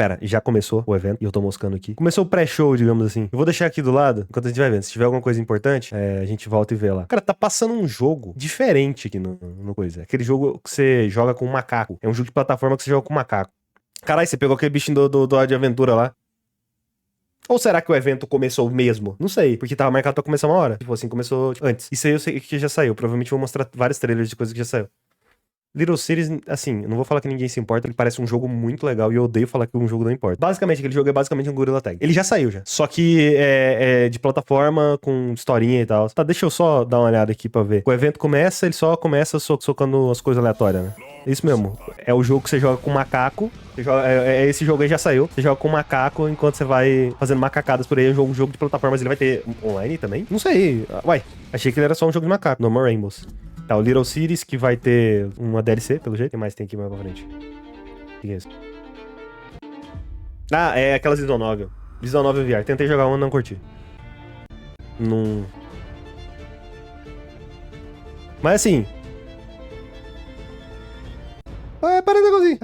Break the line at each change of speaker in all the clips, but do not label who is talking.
Pera, já começou o evento e eu tô moscando aqui. Começou o pré-show, digamos assim. Eu vou deixar aqui do lado, enquanto a gente vai vendo. Se tiver alguma coisa importante, a gente volta e vê lá. Cara, tá passando um jogo diferente aqui no coisa. Aquele jogo que você joga com um macaco. É um jogo de plataforma que você joga com um macaco. Caralho, você pegou aquele bichinho do de aventura lá. Ou será que o evento começou mesmo? Não sei, porque tava marcado pra começar uma hora. Tipo assim, começou antes. Isso aí eu sei que já saiu. Provavelmente vou mostrar vários trailers de coisa que já saiu. Little Cities, assim, eu não vou falar que ninguém se importa, ele parece um jogo muito legal e eu odeio falar que um jogo não importa. Basicamente, aquele jogo é basicamente um Gorilla Tag. Ele já saiu já. Só que é de plataforma, com historinha e tal. Tá, deixa eu só dar uma olhada aqui pra ver. O evento começa, ele só começa socando as coisas aleatórias, né? Isso mesmo. É o jogo que você joga com macaco. Esse jogo aí já saiu. Você joga com macaco enquanto você vai fazendo macacadas por aí. É um jogo de plataformas. Ele vai ter online também? Não sei. Uai, achei que ele era só um jogo de macaco. No More Rainbows. Tá, o Little Cities, que vai ter uma DLC, pelo jeito. O que mais tem aqui mais pra frente? O que é isso? Ah, é aquelas Visual Novel. Visual Novel VR. Tentei jogar uma, não curti. Não... Mas assim... Para um negocinho.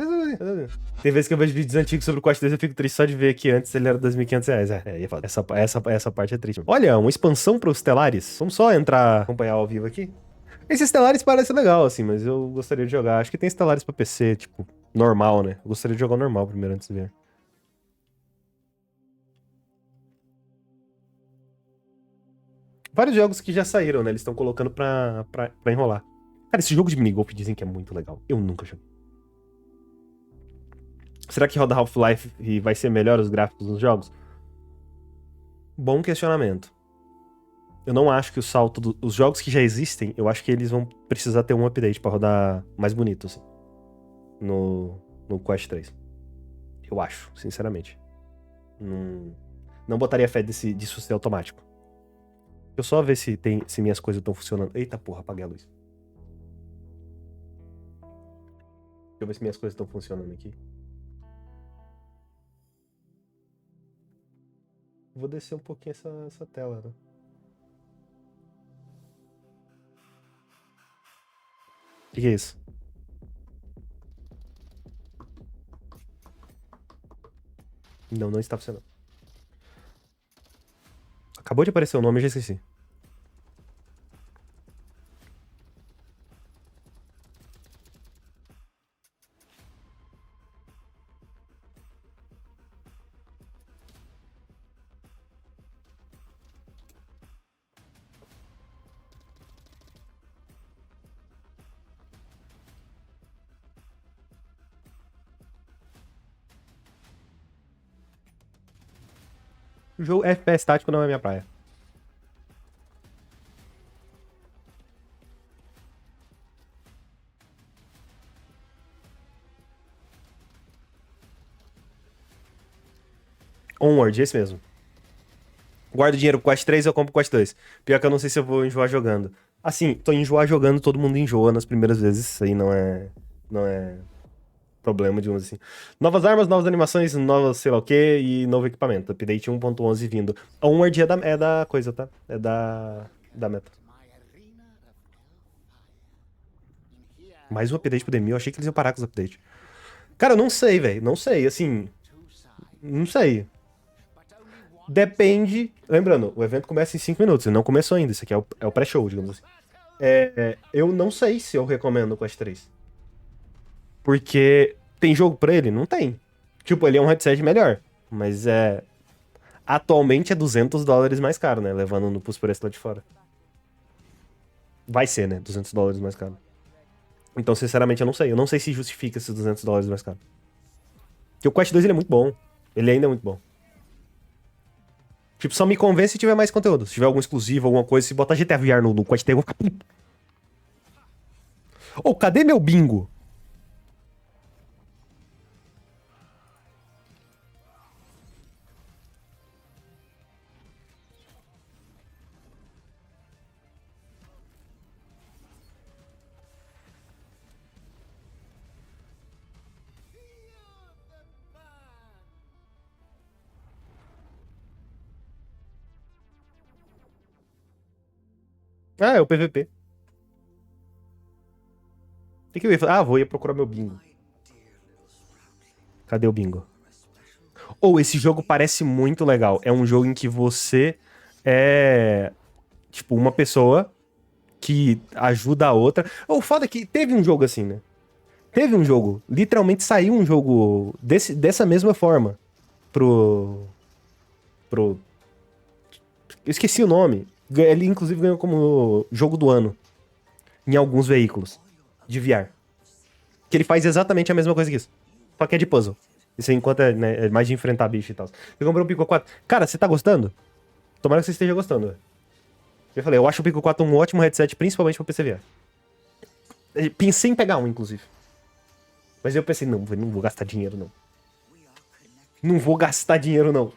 Tem vezes que eu vejo vídeos antigos sobre o Quest 2 eu fico triste só de ver que antes ele era R$ 2.500. Essa parte é triste. Olha, uma expansão para os Stellaris. Vamos só entrar, acompanhar ao vivo aqui. Esse Stellaris parece legal, assim, mas eu gostaria de jogar. Acho que tem Stellaris pra PC, tipo, normal, né? Eu gostaria de jogar o normal primeiro antes de ver. Vários jogos que já saíram, né? Eles estão colocando pra enrolar. Cara, esse jogo de minigolf dizem que é muito legal. Eu nunca joguei. Será que roda Half-Life e vai ser melhor os gráficos nos jogos? Bom questionamento. Eu não acho que o salto os jogos que já existem, eu acho que eles vão precisar ter um update pra rodar mais bonito, assim. No Quest 3. Eu acho, sinceramente. Não botaria fé disso ser automático. Deixa eu só ver se minhas coisas estão funcionando. Eita porra, apaguei a luz. Deixa eu ver se minhas coisas estão funcionando aqui. Vou descer um pouquinho essa tela, né? O que é isso? Não está funcionando. Acabou de aparecer o nome, eu já esqueci. O jogo FPS tático não é minha praia. Onward, esse mesmo. Guardo dinheiro pro Quest 3, eu compro o Quest 2. Pior que eu não sei se eu vou enjoar jogando. Assim, tô enjoar jogando, todo mundo enjoa nas primeiras vezes. Isso aí não é problema, digamos assim. Novas armas, novas animações, novas sei lá o que e novo equipamento. Update 1.11 vindo. A Onward é da coisa, tá? É da meta. Mais um update pro Demi, eu achei que eles iam parar com os updates. Cara, eu não sei, velho. Não sei, assim. Não sei. Depende. Lembrando, o evento começa em 5 minutos. Ele não começou ainda. Isso aqui é o pré-show, digamos assim. Eu não sei se eu recomendo o Quest 3. Porque tem jogo pra ele? Não tem. Tipo, ele é um headset melhor. Mas atualmente é $200 mais caro, né? Levando pros preços lá de fora. Vai ser, né? $200 mais caro. Então, sinceramente, eu não sei. Eu não sei se justifica esses $200 mais caro. Porque o Quest 2 ele é muito bom. Ele ainda é muito bom. Tipo, só me convence se tiver mais conteúdo. Se tiver algum exclusivo, alguma coisa. Se botar GTA VR no Quest 3, eu vou ficar puto. Ô, cadê meu bingo? Ah, é o PVP. O que eu ia fazer? Ah, ia procurar meu bingo. Cadê o bingo? Ou esse jogo parece muito legal. É um jogo em que você é, tipo, uma pessoa que ajuda a outra. O foda é que teve um jogo assim, né? Teve um jogo. Literalmente saiu um jogo dessa mesma forma. Pro... Eu esqueci o nome. Ele, inclusive, ganhou como jogo do ano. Em alguns veículos. De VR. Que ele faz exatamente a mesma coisa que isso. Só que é de puzzle. Isso enquanto é mais de enfrentar bicho e tal. Eu comprei um Pico 4. Cara, você tá gostando? Tomara que você esteja gostando, velho. Eu falei, eu acho o Pico 4 um ótimo headset, principalmente pra PC VR. Pensei em pegar um, inclusive. Mas eu pensei, não vou gastar dinheiro, não. Não vou gastar dinheiro, não.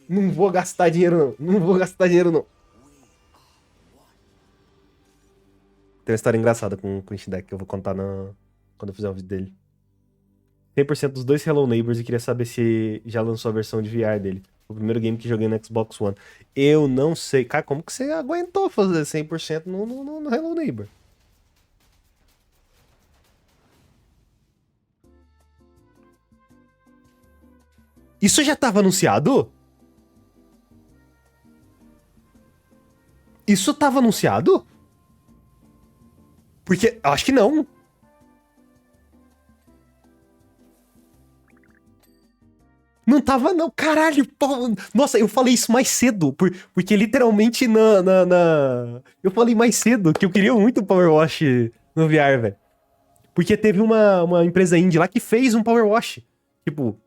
Não vou gastar dinheiro, não. Não vou gastar dinheiro, não. Tem uma história engraçada com o Deck que eu vou contar quando eu fizer um vídeo dele. 100% dos dois Hello Neighbors e queria saber se já lançou a versão de VR dele. O primeiro game que joguei no Xbox One. Eu não sei. Cara, como que você aguentou fazer 100% no Hello Neighbor? Isso já tava anunciado? Isso tava anunciado? Porque acho que não. Não tava, não. Caralho, pô. Nossa, eu falei isso mais cedo. Porque literalmente eu falei mais cedo que eu queria muito o Power Wash no VR, velho. Porque teve uma empresa indie lá que fez um Power Wash. Tipo,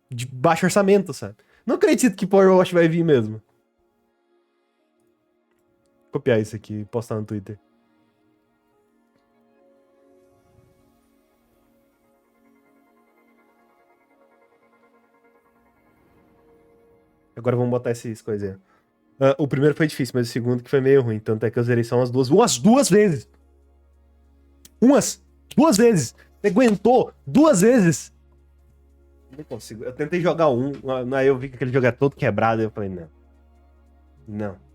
de baixo orçamento, sabe? Não acredito que Power Wash vai vir mesmo. Vou copiar isso aqui e postar no Twitter. Agora vamos botar essas coisas aí. O primeiro foi difícil, mas o segundo que foi meio ruim. Tanto é que eu zerei só umas duas vezes. Umas duas vezes. Você aguentou 2 vezes. Não consigo. Eu tentei jogar aí eu vi que aquele jogo é todo quebrado. E eu falei, não. Não.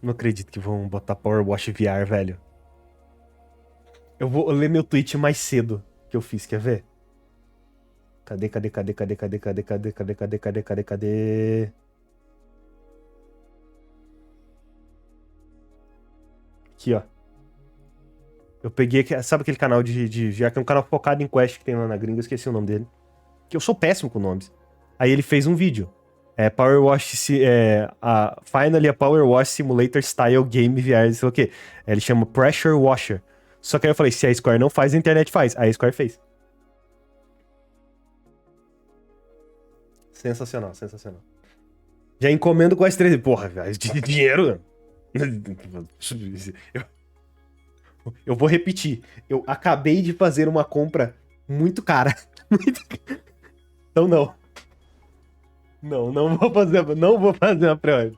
Não acredito que vão botar Power Wash VR, velho. Eu vou ler meu tweet mais cedo que eu fiz, quer ver? Cadê? Aqui, ó. Eu peguei, sabe aquele canal de VR, que é um canal focado em Quest que tem lá na gringa, eu esqueci o nome dele. Que eu sou péssimo com nomes. Aí ele fez um vídeo. Power Wash, Finally a Power Wash Simulator Style Game VR, sei lá o quê. Ele chama Pressure Washer. Só que aí eu falei, se a Square não faz, a internet faz. Aí a Square fez. Sensacional, sensacional. Já encomendo com as 13. Porra, velho, de dinheiro. Eu vou repetir. Eu acabei de fazer uma compra muito cara. Então não. Não vou fazer uma pré-order.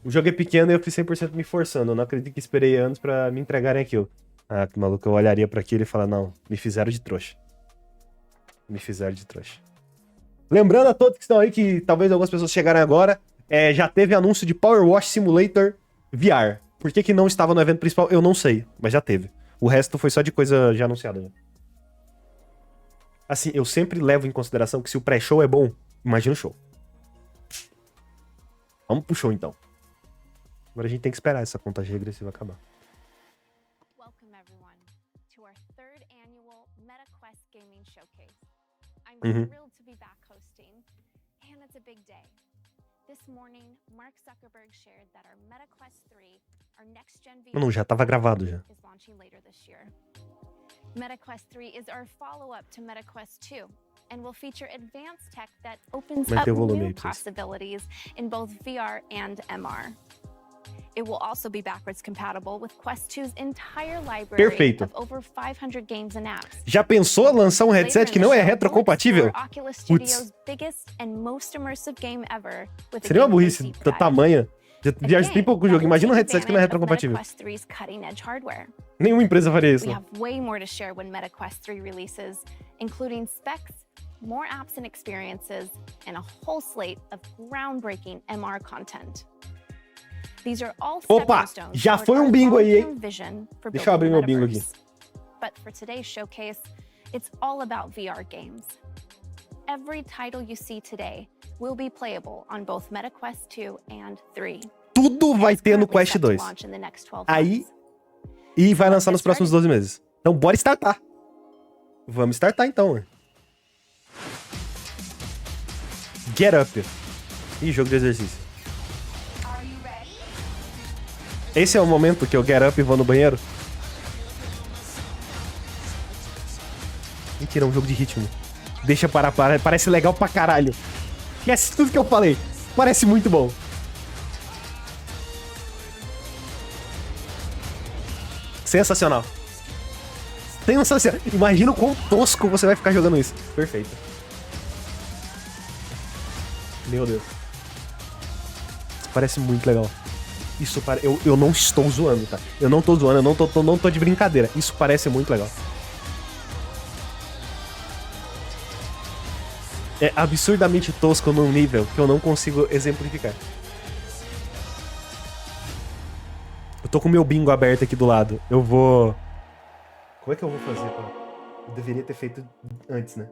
O jogo é pequeno e eu fiz 100% me forçando. Eu não acredito que esperei anos pra me entregarem aquilo. Ah, que maluco, eu olharia pra aquilo e falar, não, me fizeram de trouxa. Me fizeram de trouxa. Lembrando a todos que estão aí, que talvez algumas pessoas chegaram agora, já teve anúncio de Power Wash Simulator VR. Por que não estava no evento principal? Eu não sei, mas já teve. O resto foi só de coisa já anunciada. Já. Assim, eu sempre levo em consideração que se o pré-show é bom, imagina o show. Vamos pro show, então. Agora a gente tem que esperar essa contagem regressiva acabar.
Welcome everyone to our 3rd annual MetaQuest Gaming Showcase. I'm thrilled to be back hosting, and it's a big day. This morning, Mark Zuckerberg shared that our MetaQuest 3, our next-gen VR,
Não, já tava gravado já.
is launching later this year. MetaQuest 3 is our follow-up to MetaQuest 2. And will feature advanced tech that opens up new possibilities in both VR and MR. It will also be backwards compatible with Quest 2's entire library of over 500 games and apps.
Já pensou lançar um headset que não é retrocompatível?
Oculus Studio's biggest and most immersive game ever with
seria uma burrice da tamanha Já tem pouco jogo. Imagina um headset que não é retrocompatível. Nenhuma empresa faria isso.
We have way more to share when MetaQuest 3 releases, including specs, more apps and experiences, and a whole slate of groundbreaking MR content. These are all
Opa, já foi um bingo aí, hein? Deixa eu abrir meu bingo aqui.
But for today's showcase, it's all about VR games. Every title you see today will be playable on both MetaQuest 2 and 3.
Tudo vai ter no Quest 2. Aí, e vai lançar nos próximos 12 meses. Então bora startar. Vamos startar então. Get Up. Ih, jogo de exercício. Esse é o momento que eu get up e vou no banheiro? Mentira, é um jogo de ritmo. Deixa parar, parece legal pra caralho. Esquece tudo que eu falei. Parece muito bom. Sensacional. Sensacional. Imagina o quão tosco você vai ficar jogando isso. Perfeito. Meu Deus. Isso parece muito legal. Isso parece... Eu não estou zoando, tá? Eu não tô zoando, eu não tô de brincadeira. Isso parece muito legal. É absurdamente tosco num nível que eu não consigo exemplificar. Eu tô com o meu bingo aberto aqui do lado. Eu vou... Como é que eu vou fazer, pô? Eu deveria ter feito antes, né?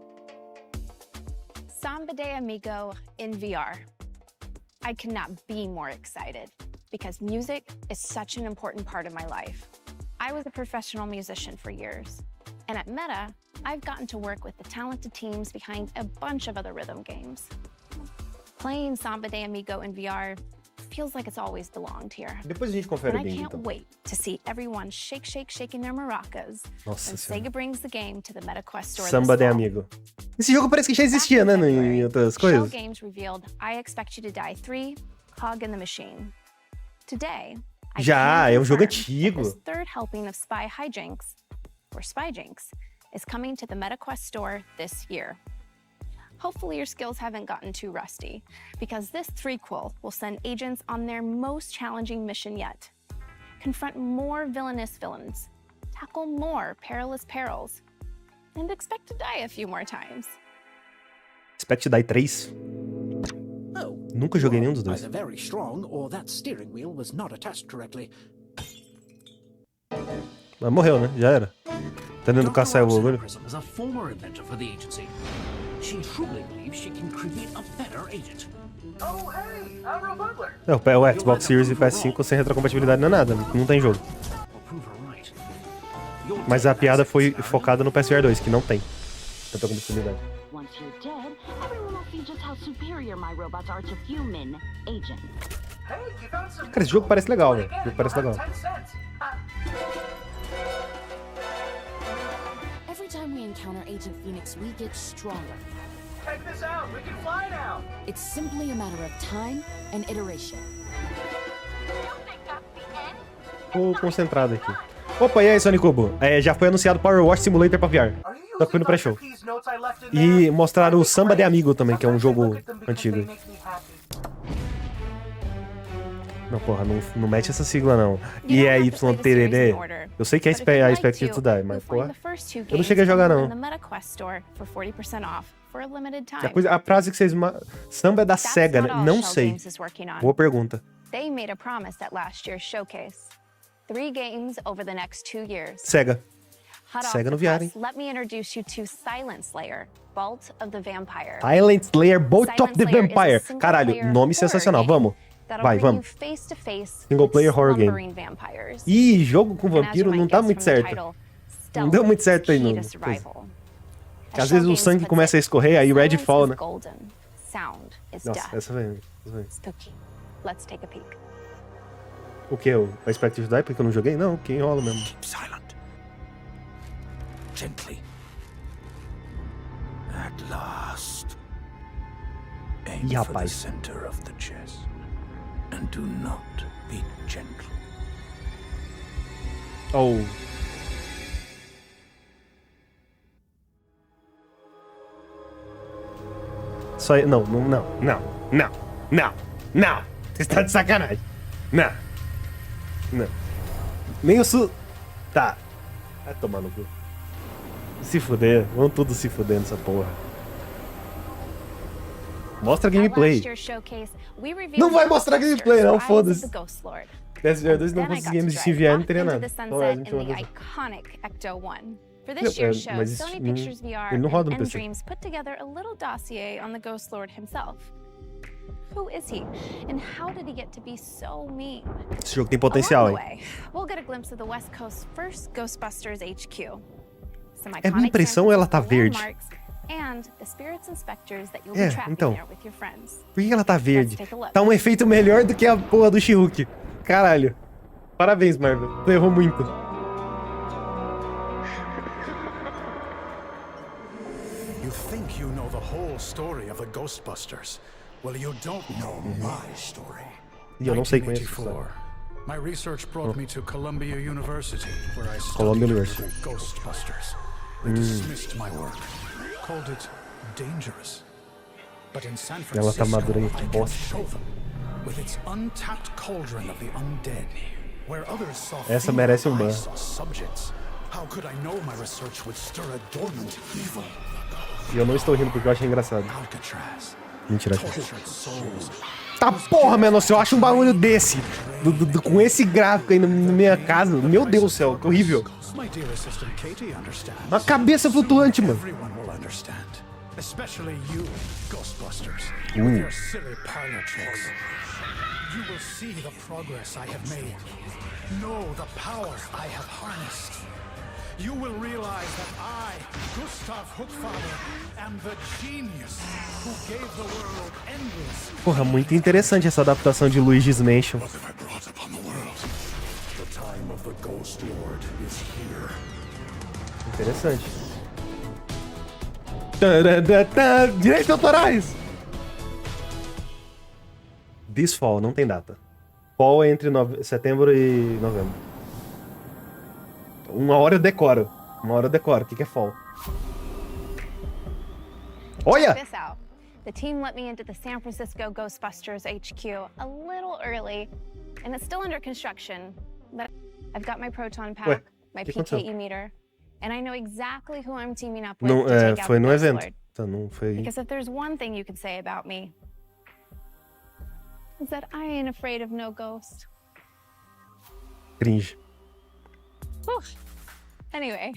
Samba de Amigo in VR. I cannot be more excited because music is such an important part of my life. I was a professional musician for years, and at Meta, I've gotten to work with the talented teams behind a bunch of other rhythm games. Playing Samba de Amigo in VR feels like it's always belonged here.
Depois a gente confere
and
bem,
I can't
então.
wait to see everyone shaking their maracas when Sega brings the game to the MetaQuest store
Samba de Amigo. Esse jogo parece que já existia, né, em outras coisas.
Shell Games revealed I Expect You to Die 3, Cog in the Machine. Today,
já, é um jogo antigo.
This third helping of Spy Hijinks, or Spyjinks, is coming to the MetaQuest store this year. Hopefully your skills haven't gotten too rusty, because this threequel will send agents on their most challenging mission yet. Confront more villainous villains, tackle more perilous perils, and expect to die a few more times.
Expect to Die 3? Nunca joguei nenhum dos dois.
Very strong, or that steering wheel was not attached correctly.
Mas morreu, né? Já era. Tá dentro do caçar o bagulho. O Xbox Series e PS5 sem retrocompatibilidade não é nada, não tem jogo. Mas a piada foi focada no PSVR 2, que não tem retrocompatibilidade. Cara, esse jogo parece legal, velho. Esse jogo parece legal.
Every time we encounter Agent Phoenix, we get stronger.
Check this out, we can fly now.
It's simply a matter of time and iteration.
Tô concentrado aqui. Opa, e aí, Sonic Cubo? Já foi anunciado Power Wash Simulator pra VR. Só que foi no pré-show. E mostraram o Samba de Amigo também, que é um jogo antigo. Não, porra, não mete essa sigla, não. EYTDD. Eu sei que é a Expect to Die, mas, porra, eu não cheguei a jogar, não. A frase que vocês... Samba é da Sega, né? Não sei. Boa pergunta.
They made a promise at last year's showcase. 3 games over the next 2 years.
Sega. Sega no VR, hein?
Let me introduce you to Silent Slayer, Vault of the Vampire.
Silent Slayer, Vault of the Vampire. Caralho, nome sensacional. Vamos. Vai, vamos. Single player horror game. Ih, jogo com vampiro não tá muito certo. Não deu muito certo aí, não. Às vezes o sangue começa a escorrer, aí Red fall, né? Nossa, essa vem.
Let's take a peek.
O que? O Expect to Die? Porque eu não joguei? Não, que enrola mesmo.
Keep silent. Gently. At last. Aim for the center of the chest. And do not be gentle.
Oh. Só não. Você tá de sacanagem. Não. Não. Nem o Su... Tá. Vai tomar no cu. Se fuder. Vamos todos se fuder nessa porra. Mostra gameplay. Não vai mostrar gameplay, não. Foda-se. PS2 não consegui games de CVR, não teria nada. Então a gente vai fazer.
For this year's show,
Mas
Sony Pictures VR
ele não roda no
and
PC.
Dreams put together a little dossier on the Ghost Lord himself. Who is he? And how did he get to be so mean?
Esse jogo tem potencial,
Along the
hein?
way, we'll get a glimpse of the West Coast's first Ghostbusters HQ. Some
É minha impressão ou ela tá verde?
And the spirits and specters that you'll be trapping
então.
there with your friends.
Por que ela tá verde?
Let's take a look.
Tá um efeito melhor do que a porra do She-Hulk. Caralho. Parabéns, Marvel. Tu errou muito.
You think you know the whole story of the Ghostbusters. Well, you don't know my story.
E eu não sei conhecer.
1984. My research brought me to Columbia University, where I
Columbia
studied
University.
with Ghostbusters. They dismissed my work, called it dangerous. But in San
Ela tá
Francisco,
madura aí,
I can
bosta.
show them, with its untapped cauldron of the undead, where others saw
Essa
fear,
merece
I
ban.
saw subjects. How could I know my research would stir a dormant evil?
E eu não estou rindo porque eu achei engraçado.
Alcatraz.
Mentira.
Tortured souls.
Tá porra, mano, se eu acho um bagulho desse, com esse gráfico aí na minha casa, meu Deus do céu, que horrível.
My dear assistant Katie understands.
Uma cabeça flutuante, mano.
Everyone will understand. Especially you, Ghostbusters, with your silly parlor tricks. You will see the progress I have made. Know the power I have harnessed. You will realize that I, Gustav Hookfather, am the genius who gave the world endless.
Porra, muito interessante essa adaptação de Luigi's Mansion.
What have I brought upon the world? The time of the Ghost Lord is here.
Interessante. Direitos autorais! This Fall, não tem data. Fall é entre setembro e novembro. Uma hora eu decoro. O que é Fall? Olha!
Check this out. The team let me into the San Francisco Ghostbusters HQ a little early, and it's still under construction. But I've got my proton pack,
Ué,
my
que aconteceu?
PKE meter, and I know exactly who I'm teaming up with
Não,
to take out
foi
the
no
Ghost
evento.
Lord.
Tá, não foi.
Because if there's one thing you could say about me, is that I ain't afraid of no ghost.
Cringe.
Whew. Anyway,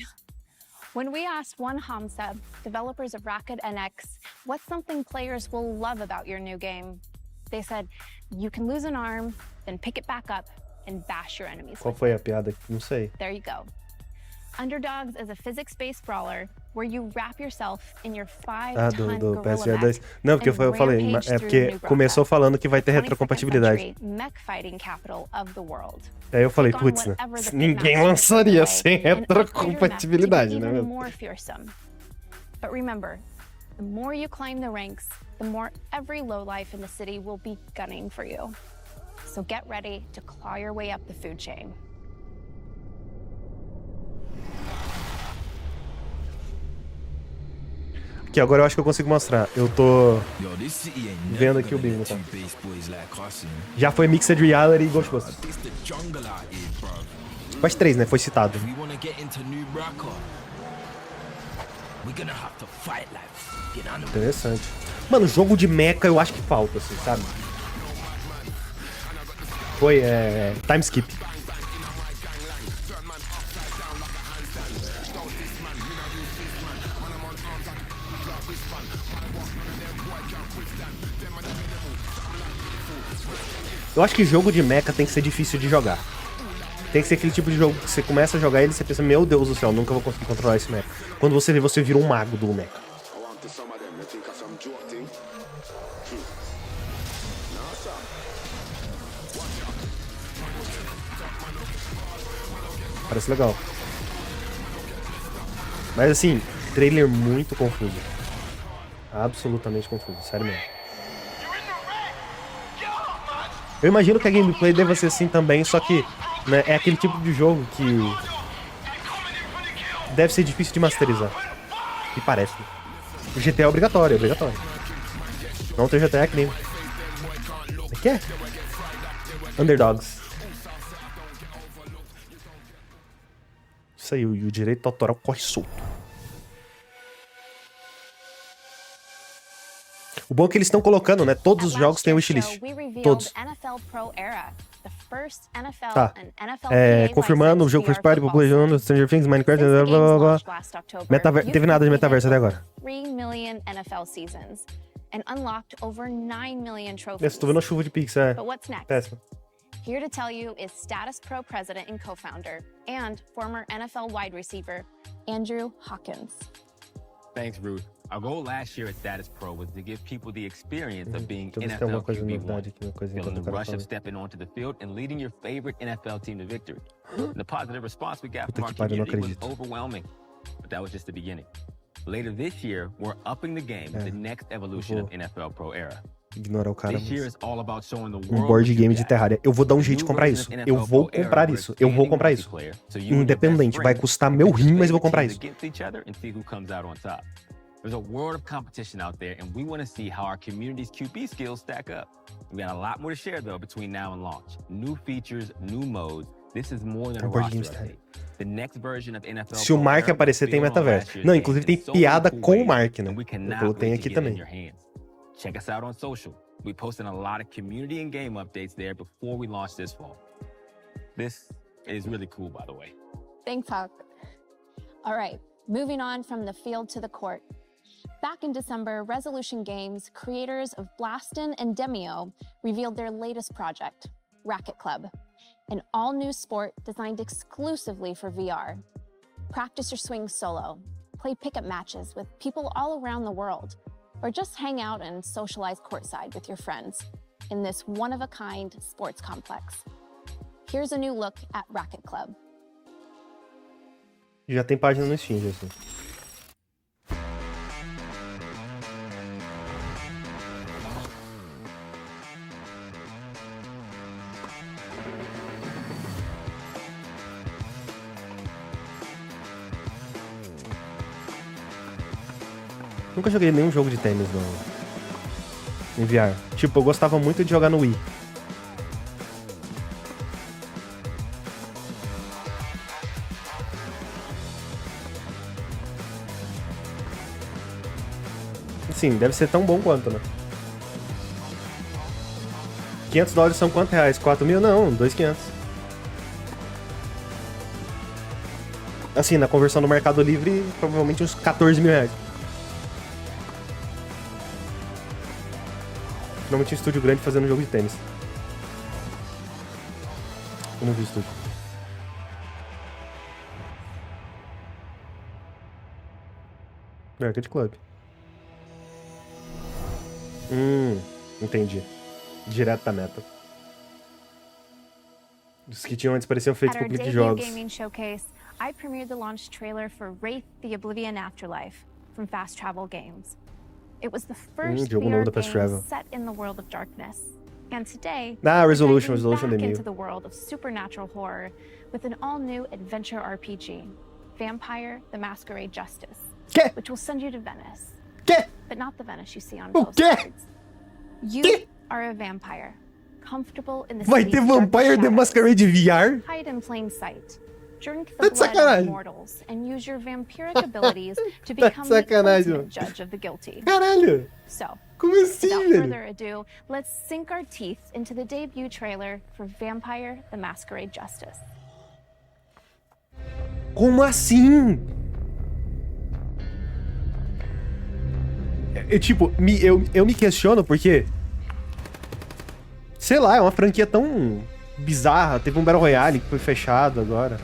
when we asked One Hamsub, developers of Rocket NX, what's something players will love about your new game, they said, you can lose an arm, then pick it back up and bash your enemies.
Qual foi a piada? Não sei.
There you go. Underdogs is a physics-based brawler where you wrap yourself in your 5-ton
do
gorilla
PSVR 2.
mech
Não, porque eu falei,
rampage
é
through
porque
New
começou
Grotha,
falando que vai ter
22nd
retrocompatibilidade.
century mech fighting capital of the world.
Aí eu falei,
Take on
putz, né?
whatever the
Ninguém
pitmasters
lançaria
throw
sem
away and upgrade your mech to be
retrocompatibilidade, né,
even
meu?
more fearsome. But remember, the more you climb the ranks, the more every lowlife in the city will be gunning for you. So get ready to claw your way up the food chain.
Aqui, agora eu acho que eu consigo mostrar. Eu tô vendo aqui o bingo, tá? Já foi Mixed Reality e Ghostbusters. Faz 3, né? Foi citado. Interessante. Mano, jogo de mecha eu acho que falta, assim, sabe? Foi, time skip. Eu acho que jogo de mecha tem que ser difícil de jogar. Tem que ser aquele tipo de jogo que você começa a jogar ele e você pensa, meu Deus do céu, nunca vou conseguir controlar esse mecha. Quando você vê, você vira um mago do mecha. Parece legal. Mas assim, trailer muito confuso. Absolutamente confuso, sério mesmo. Eu imagino que a gameplay deva ser assim também, só que né, é aquele tipo de jogo que deve ser difícil de masterizar. Me parece. O GTA é obrigatório, é obrigatório. Não tem GTA é crime. O que é? Underdogs. Isso aí, o direito autoral corre solto. O bom é que eles estão colocando, né? Todos os jogos têm wishlist. Todos. Tá. Confirmando, o jogo First Party, Population, Stranger Things, Minecraft, blá blá blá blá. Teve nada de metaverso até agora.
3 million NFL seasons and unlocked over 9 million trophies.
Estou vendo a chuva de pix,
But what's next?
Péssimo.
Here to tell you is Status Pro president and co-founder and former NFL wide receiver Andrew Hawkins.
Thanks, Ruth. Our goal last year at Status Pro was to give people the experience of being NFL QB1, feeling the rush of stepping onto the field and leading your favorite NFL team to victory. The positive response we got from our community was overwhelming, but that was just the beginning. Later this year, we're upping the game with the next evolution of NFL Pro Era.
Ignorar o cara.
This year is all about showing the
Um
world
board game de Terraria. Eu vou dar um jeito de comprar isso. Eu vou comprar isso. Eu vou comprar isso. Independente. Vai custar meu rim, mas eu vou comprar isso.
There's a world of competition out there, and we want to see how our community's QB skills stack up. We got a lot more to share, though, between now and launch. New features, new modes. This is more than a roster update. The next version of NFL.
Se o Mark aparecer, tem metaverso. Não, inclusive tem piada com o Mark, né? Eu tenho aqui também.
Check us out on social. We posted a lot of community and game updates there before we launch this fall. This is really cool, by the way.
Thanks, Hawk. All right, moving on from the field to the court. Back in December, Resolution Games, creators of Blastin' and Demio, revealed their latest project, Racket Club, an all-new sport designed exclusively for VR. Practice your swing solo, play pickup matches with people all around the world, or just hang out and socialize courtside with your friends in this one-of-a-kind sports complex. Here's a new look at Racket Club.
Já tem página no Steam, já assim. Nunca joguei nenhum jogo de tênis no VR. Tipo, eu gostava muito de jogar no Wii. Sim, deve ser tão bom quanto, né? $500 são quantos reais? 4 mil? Não, 2.500. Assim, na conversão no Mercado Livre, provavelmente uns 14 mil reais. Finalmente um estúdio grande fazendo um jogo de tênis. Eu não vi o estúdio. Racket Club. Entendi. Direto da meta. Os que tinham antes pareciam feitos por clique de jogos.
Gaming Showcase, I premiered the launch trailer for Wraith: The Oblivion Afterlife from Fast Travel Games. It was the first VR game set in the world of darkness. And today,
Resolution
back into the world of supernatural horror with an all-new adventure RPG, Vampire: The Masquerade Justice, which will send you to Venice. But not the Venice you see on postcards. You are a vampire, comfortable in the
Vai ter Vampire: The Masquerade VR?
Hide in plain sight. Drink the blood of mortals and use your vampiric abilities to become the ultimate judge of the guilty.
Caralho!
So,
como assim,
without
velho?
further ado, let's sink our teeth into the debut trailer for Vampire: The Masquerade Justice.
Como assim? Eu me questiono porque... Sei lá, é uma franquia tão bizarra. Teve um Battle Royale que foi fechado agora.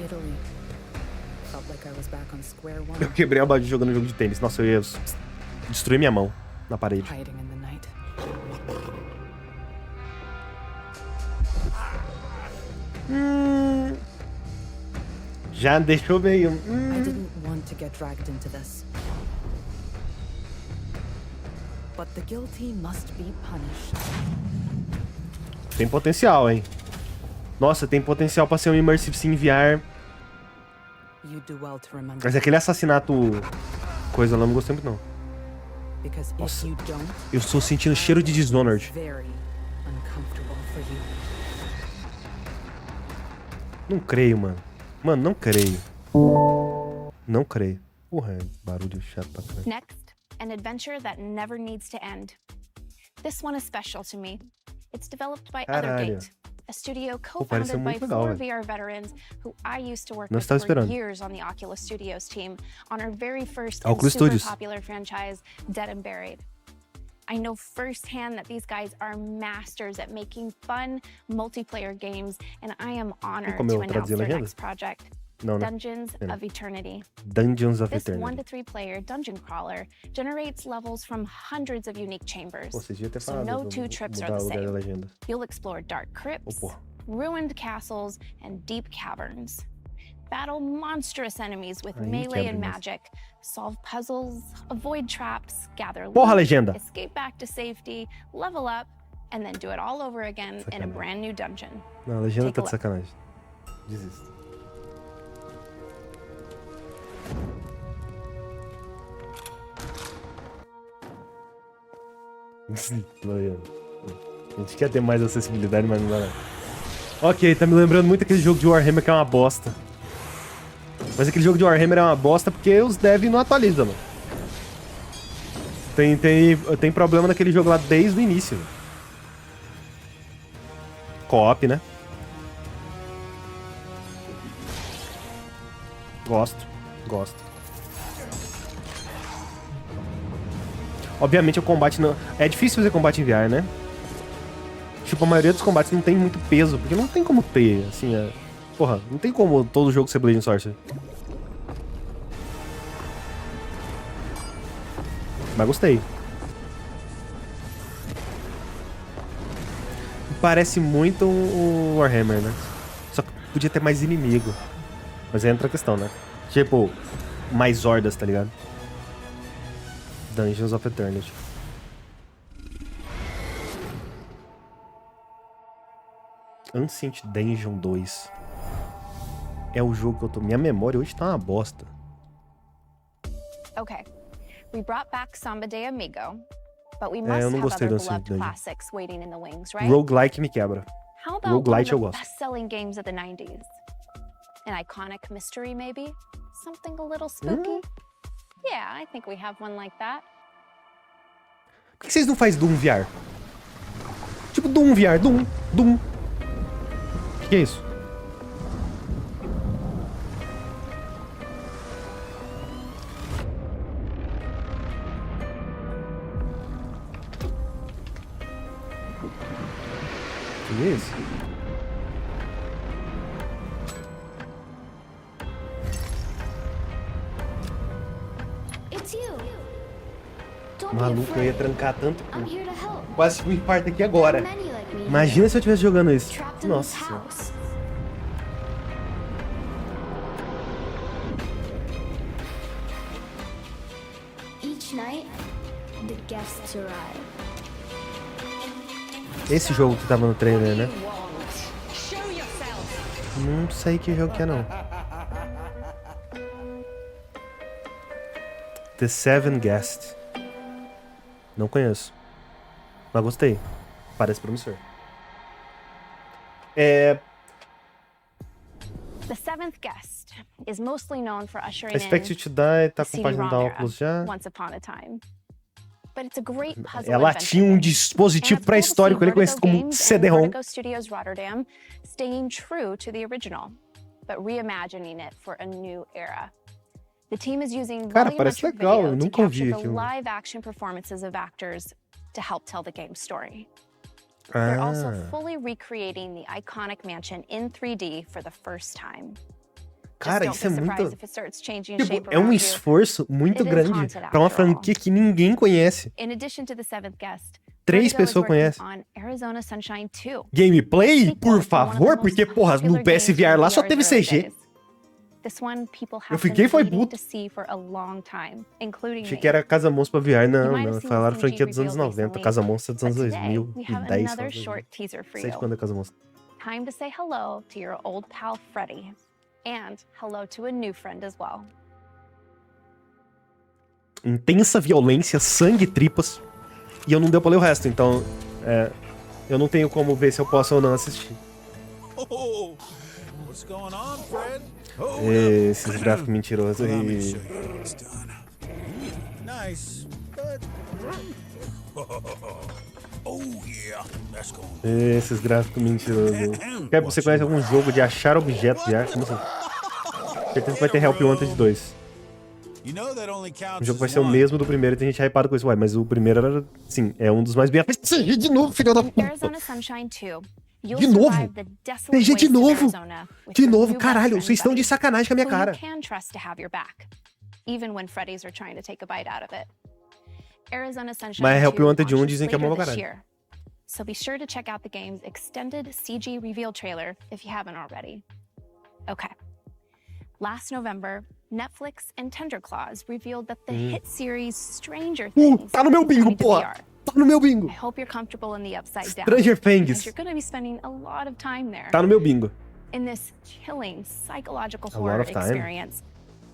Eu quebrei a base jogando jogo de tênis. Nossa, eu ia destruir minha mão na parede. Já deixou meio...
I didn't want to get dragged into this. But the guilty must be punished.
Tem potencial, hein? Nossa, tem potencial pra ser um Immersive Sim VR. Mas aquele assassinato... Coisa lá, eu não gostei muito, não. Nossa, eu estou sentindo cheiro de Dishonored. Não creio, mano. Mano, não creio. Não creio. Porra, é barulho chato pra caralho.
Next, an adventure that never needs to end. This one is special to me. It's developed by Othergate, a studio co-founded by four VR veterans who I used to work with for years on the Oculus Studios team on our very first and super popular franchise, Dead and Buried. I know firsthand that these guys are masters at making fun multiplayer games, and I am honored to announce their next project, Dungeons of Eternity.
Dungeons of
This
Eternity.
1 to 3 player dungeon crawler generates levels from hundreds of unique chambers, so no two trips are the same. You'll explore dark crypts, ruined castles, and deep caverns. Battle monstrous enemies with melee and magic, solve puzzles, avoid traps, gather loot, escape back to safety, level up, and then do it all over again in a brand new dungeon.
Não, a legenda tá de sacanagem. Desisto. A gente quer ter mais acessibilidade, mas não dá. Ok, tá me lembrando muito aquele jogo de Warhammer que é uma bosta. Mas aquele jogo de Warhammer é uma bosta porque os devs não atualizam, mano. Tem problema naquele jogo lá desde o início. Co-op, né? Gosto. Obviamente o combate não... É difícil fazer combate em VR, né? Tipo, a maioria dos combates não tem muito peso, porque não tem como ter, assim, Porra, não tem como todo jogo ser Blade and Sorcery. Mas gostei. Parece muito o Warhammer, né? Só que podia ter mais inimigo. Mas aí entra a questão, né? Tipo, mais hordas, tá ligado? Dungeons of Eternity. Ancient Dungeon 2. É o jogo que eu tô... Minha memória hoje tá uma bosta.
Okay. We brought back Samba de Amigo, but we must have other beloved classics waiting in the wings, right?
Roguelike me quebra.
How about one of the best-selling games of the 90s? An iconic mystery, maybe? Something a little spooky? Yeah, I think we have one like that.
Por que vocês não fazem Doom VR? Tipo Doom VR, Doom. O que é isso? O que é isso? Maluco, eu ia trancar tanto. Quase tive um infarto aqui agora. Imagina se eu estivesse jogando isso. Nossa senhora. Esse jogo que tava no trailer, né? Não sei que jogo que é, não. The Seven Guest. Não conheço. Mas gostei. Parece promissor.
The Seventh Guest is mostly known for ushering in
Expect You to Die tá com página da Oculus já.
Once upon a time. But it's a great puzzle
Ela tinha um dispositivo pré-histórico ali conhecido como CD-ROM.
Studios Rotterdam, staying true to the original, but reimagining it for a new era. The team is using volumetric video to capture the live action performances of actors to help tell the game's story. They're also fully recreating the iconic mansion in 3D for the first time.
Cara, isso é muito... Tipo, é um esforço muito grande pra uma franquia que ninguém conhece. 3 pessoas conhecem. Gameplay? Por favor, porque, porra, no PSVR lá só teve CG. Eu fiquei foi puto. Achei que era Casa Monstro pra VR. Não. Falaram franquia dos anos 90. Casa Monstro dos anos 2010. Sei de quando é Casa Monstro.
Time to say hello to your old pal Freddy. And hello to a new friend as well.
Intensa violência, sangue e tripas. E eu não deu pra ler o resto, então... eu não tenho como ver se eu posso ou não assistir.
Oh, was
Esses gráficos mentirosos aí. Esses gráficos mentirosos. Você conhece algum jogo de achar objetos de arte? Como assim? Certeza que vai ter Help Wanted 2. O jogo vai ser o mesmo do primeiro e tem gente hypada com isso. Ué, mas o primeiro era, sim, é um dos mais bem... CG de novo, filho da puta! De novo? CG de novo? De novo, caralho, vocês estão de sacanagem com a minha cara. Mas Help Wanted 1 dizem que é bom pra caralho.
So be sure to check out the game's extended CG reveal trailer if you haven't already. Okay. Last November, Netflix and Tenderclaws revealed that the hit series Stranger Things
tá no meu bingo, pô! Tá no meu bingo!
I hope you're comfortable in the upside down.
Stranger Things.
Because you're going to be spending a lot of time there.
Tá no meu bingo.
In this chilling psychological horror experience,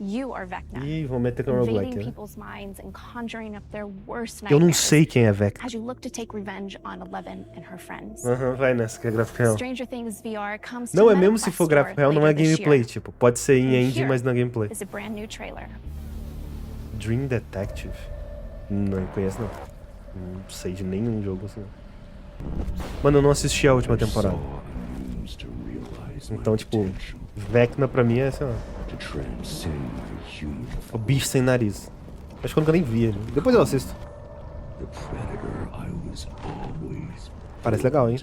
you are Vecna.
Ih, vou meter com o roguelike, né?
People's minds and conjuring up their worst nightmares.
Eu não sei quem é Vecna.
As you look to take revenge on Eleven and her friends.
Vai nessa, que é gráfico real.
Stranger Things VR comes
não, é mesmo se for gráfico real, não é gameplay, tipo. Pode ser em engine, mas não é gameplay.
Is a brand new trailer.
Dream Detective? Não conheço, não. Não sei de nenhum jogo assim. Mano, eu não assisti a última temporada. Então, tipo, Vecna pra mim é, sei lá, o bicho sem nariz. Acho que eu nunca nem vi ele. Depois eu assisto. Parece legal, hein?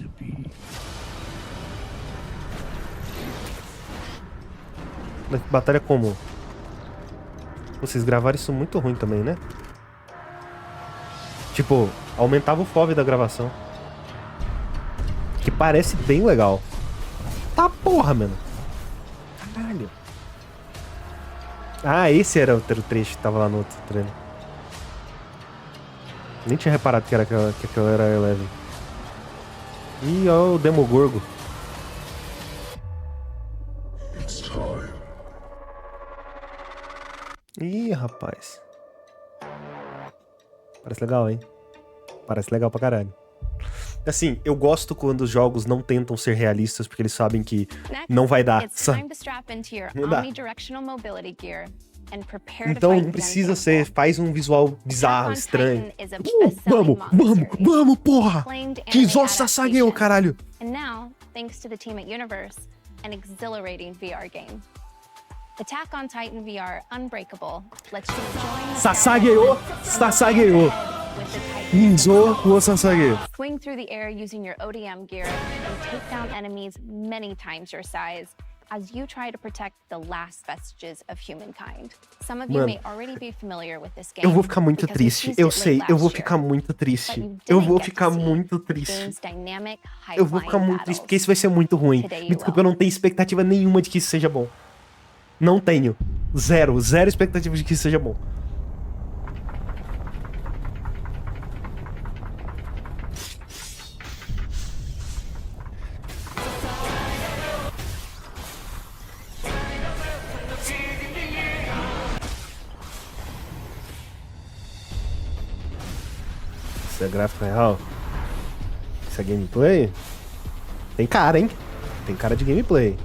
Batalha como? Vocês gravaram isso muito ruim também, né? Tipo, aumentava o FOV da gravação. Que parece bem legal. Tá porra, mano. Caralho. Ah, esse era o trecho que tava lá no outro treino. Nem tinha reparado que aquela era Eleven. Ih, ó o Demogorgo. Ih, rapaz. Parece legal, hein? Parece legal pra caralho. Assim, eu gosto quando os jogos não tentam ser realistas, porque eles sabem que não vai dar. Não dá. Então não precisa ser, faz um visual bizarro, estranho. Vamos, porra! Kinzo Sasageyo, caralho!
And now, thanks to the team at Universe, an exhilarating VR game. Attack on Titan VR Unbreakable lets you join
Sasageyo! Kinzo Sasageyo.
Swing through the air using your ODM gear and take down enemies many times your size as you try to protect the last vestiges of humankind. Some of you may already be familiar with this game.
Eu vou ficar muito triste. Eu sei, eu vou ficar muito triste. Eu vou ficar muito triste. Eu vou ficar muito triste porque isso vai ser muito ruim. Me desculpa, eu não tenho expectativa nenhuma de que isso seja bom. Não tenho. Zero expectativa de que isso seja bom. Isso é gráfico real? Isso é gameplay? Tem cara, hein? Tem cara de gameplay.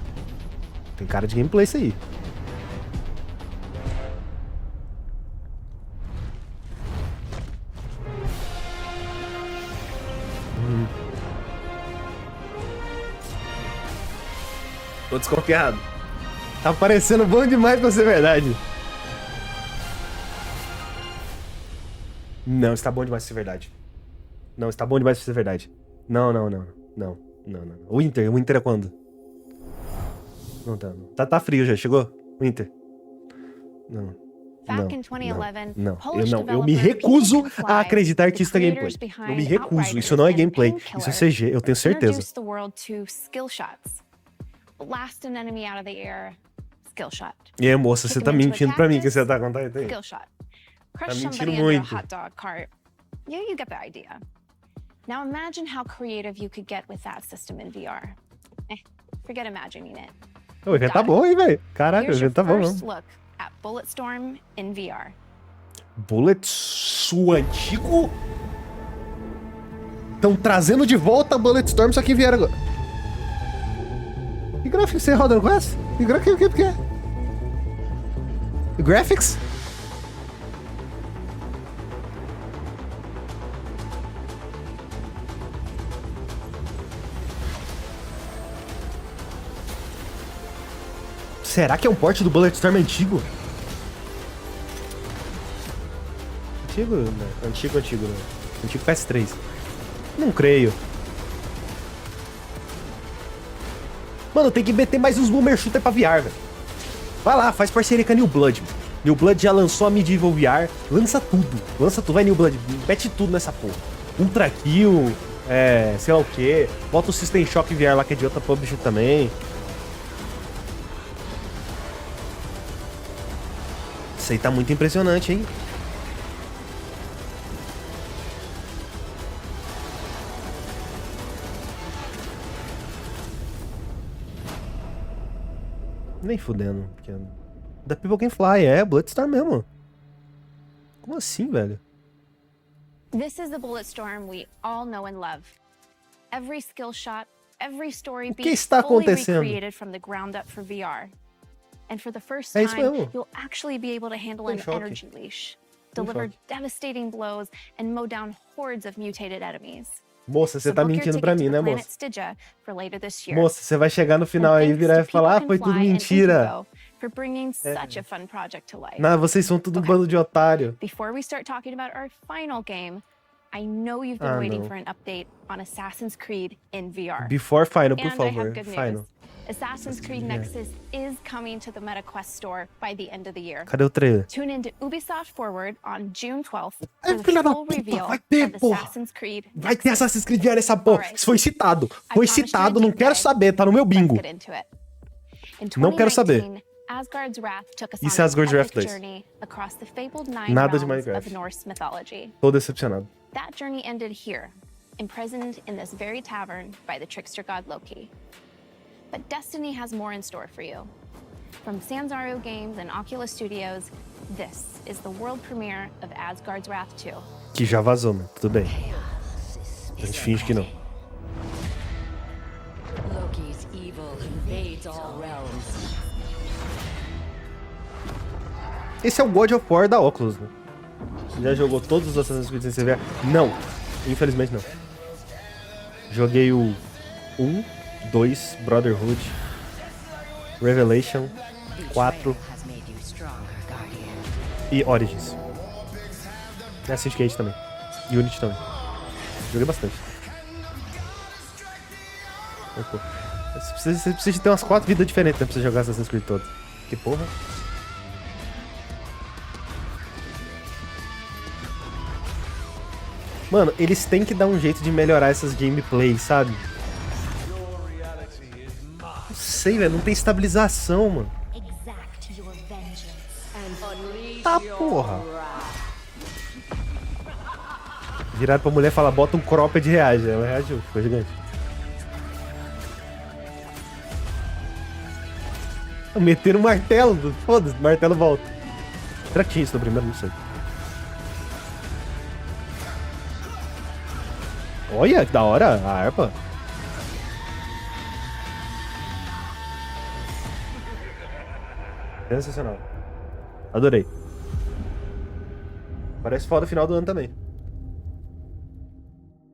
Tem cara de gameplay isso aí. Tô desconfiado. Tá parecendo bom demais pra ser verdade. Não, está bom demais pra ser verdade. Não, está bom demais pra ser verdade. Não. O Winter é quando? Não tá. Tá frio já, chegou? Winter. Não. Eu me recuso a acreditar que isso é gameplay. Eu me recuso. Isso não é gameplay. Isso é CG, eu tenho certeza. E aí, moça, você tá mentindo pra mim que você tá contando aí? Tá mentindo muito.
You get the idea. Now imagine how creative you could get with that system in VR. Forget imagining it.
O evento tá bom, hein, velho? Caralho, o evento tá bom, não.
Look at Bulletstorm in VR.
Bulletstorm antigo? Estão trazendo de volta Bulletstorm, só que vieram agora. O que gráfico você roda no Quest? Que gráfico que é? Graphics? Será que é um port do Bulletstorm antigo? Antigo? Não. Antigo, né? Antigo PS3. Não creio. Mano, tem que meter mais uns Boomer Shooter pra VR, velho. Vai lá, faz parceria com a New Blood. Mano. New Blood já lançou a Medieval VR. Lança tudo. Lança tudo. Vai, New Blood. Mete tudo nessa porra. Ultra Kill. Sei lá o que. Bota o System Shock VR lá, que é de outra publisher também. Isso aí tá muito impressionante, hein? Nem fudendo. Da People Can Fly, Bulletstorm mesmo. Como assim, velho?
This is the Bulletstorm we all know and love. Every skill shot, every story beat fully recreated from the ground up for VR. And for the first time, you'll actually be able to handle an energy leash, deliver devastating blows, and mow down hordes of mutated enemies.
Moça, você tá mentindo pra mim, né, moça? Moça, você vai chegar no final aí e virar e falar, foi tudo mentira. Não, vocês são tudo um bando de otário.
Before we start talking about our final game, I know you've been waiting for an update on Assassin's Creed in VR.
Before final, por favor. Final.
Assassin's Creed Nexus is coming to the MetaQuest store by the end of the year.
Cadê o trailer?
Tune into Ubisoft Forward on June 12th for the full reveal of Assassin's Creed Nexus.
Vai ter Assassin's Creed VR essa porra. Isso foi citado. Foi citado, não quero saber. Tá no meu bingo. Não quero saber.
Asgard's Wrath took us
Isso é
on
Asgard's
an
Wrath
epic
2.
journey across the fabled nine
Nada de
realms
Minecraft.
of Norse mythology.
Tô decepcionado.
That journey ended here, imprisoned in this very tavern by the trickster god Loki. But Destiny has more in store for you. From Sanzaru Games and Oculus Studios, this is the world premiere of Asgard's Wrath 2.
Que já vazou, mano. Tudo bem. A gente finge que não.
Loki's evil invades all realms.
Esse é o God of War da Oculus, né? Já jogou todos os Assassin's Creed sem VR? Não. Infelizmente não. Joguei o 1, 2, Brotherhood, Revelation, 4 e Origins. E Assassin's Creed também. E Unity também. Joguei bastante. Você precisa ter umas 4 vidas diferentes, né, pra você jogar Assassin's Creed todo. Que porra. Mano, eles têm que dar um jeito de melhorar essas gameplays, sabe? Não sei, velho. Não tem estabilização, mano. Tá, porra. Viraram pra mulher e falar, bota um cropped e reage. Ela reagiu, ficou gigante. Meteram um martelo. Foda-se, o martelo volta. Será que tinha isso no primeiro? Não sei. Olha, que da hora a harpa. Sensacional. Adorei. Parece foda o final do ano também.